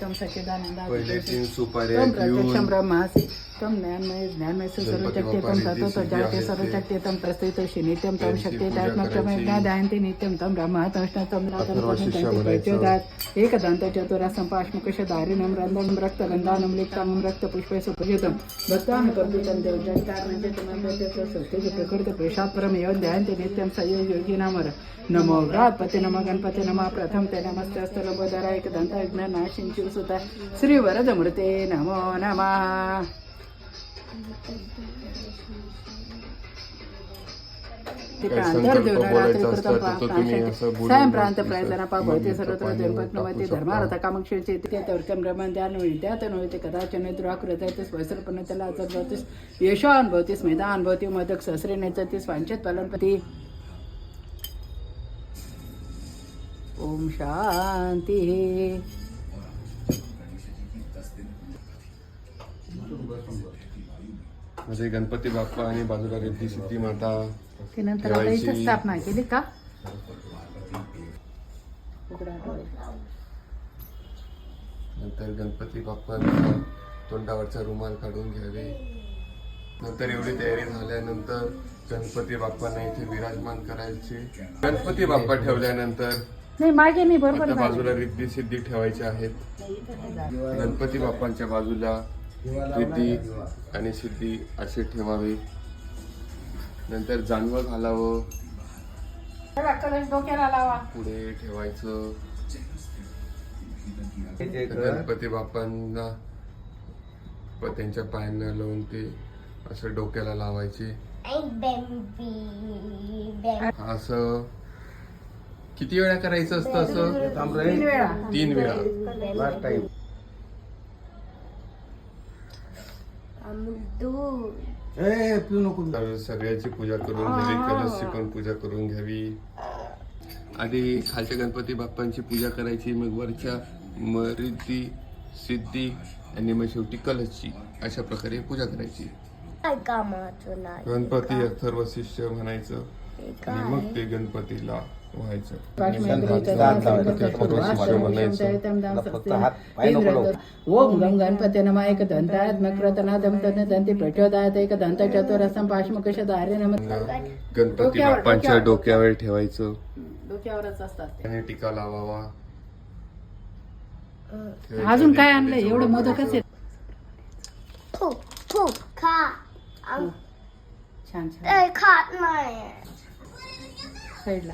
तम सच्चिदानंद पहिले 3 सुपाऱ्या प्रत्यक्षम ब्रह्मासि तम ज्ञानमय सर्वशक्ति तम ततो तो जाते सर्वशक्ति तम प्रस्थित नित्यम तम शक्ति तात्मकम ज्ञादायन्ति नित्यम तम ब्रह्म तष्ण तम प्रचोदयात् एकदंत चतुरासं पाश्मुकश दारिणं रंधं रक्तगंधानं लिप्तं रक्तपुष्पै सुपूजितं भक्तान् कर्तुतं देवजनकारणं तम प्रत्यक्ष प्रकृत प्रसाद परमेव ध्यायन्ति नित्यं सय योगिनामर नमो गणपते नमः गणपते नमः प्रथम ते नमस्ते लंबोदरा एकदंत विघ्ननाशिनी शिवसुता श्री वरदमूर्ते नमो नमः. सायं प्रांत प्रयत्न भवती सर्वत्र जन्मत्नवती धर्मार्थ कामक्षेचे त्यातवर्तन ब्रह्मध्यान विद्यात नव्हते कदाचन दुराकृत स्वसर्पण त्याला अचरभवतीस यशान भवतीस मैदान भवती मदक सहस्रे नेचतीस वांछित पालनपती. ओम शांती. म्हणजे गणपती बाप्पा आणि बाजूला रिद्धी सिद्धी माता नंतर आता इथं स्थापना केली का. नंतर गणपती बाप्पांचा तोंडावरचा रुमाल काढून घ्यावे. नंतर एवढी तयारी झाल्यानंतर गणपती बाप्पांना इथे विराजमान करायचे. गणपती बाप्पा ठेवल्यानंतर नाही मागे नाही बरोबर बाजूला रिद्धी सिद्धी ठेवायचे आहेत. गणपती बाप्पांच्या बाजूला रिद्धी आणि सिद्धी असे ठेवावे. नंतर जानवं घालावं, डोक्याला लावा, पुढे ठेवायचं. गणपती बाप्पांना त्यांच्या पायांना लावून ते असं डोक्याला लावायचे. असं किती वेळा करायचं असतं? असं 3 वेळा. तर सगळ्याची पूजा करून घ्यावी. कलशची पण पूजा करून घ्यावी. आधी खालच्या गणपती बाप्पांची पूजा करायची, मग वरच्या रिद्धी सिद्धी आणि मग शेवटी कलशची. अशा प्रकारे पूजा करायची. गणपती अथर्व शिष्य म्हणायचं आणि मग ते गणपतीला व्हायचं. ओम गम गणपते नमः एकदंतात् मक्रतनादं तन्नदन्ति प्रचोदयात् एकदंत चतुरस्रं पाशमुकश दारे नमः. गणपती बाप्पांच्या डोक्यावर ठेवायचं. डोक्यावरच असतात आणि टिका लावावा. अजून काय आणलंय? एवढं मोदकच आहे. छान छान. साईडला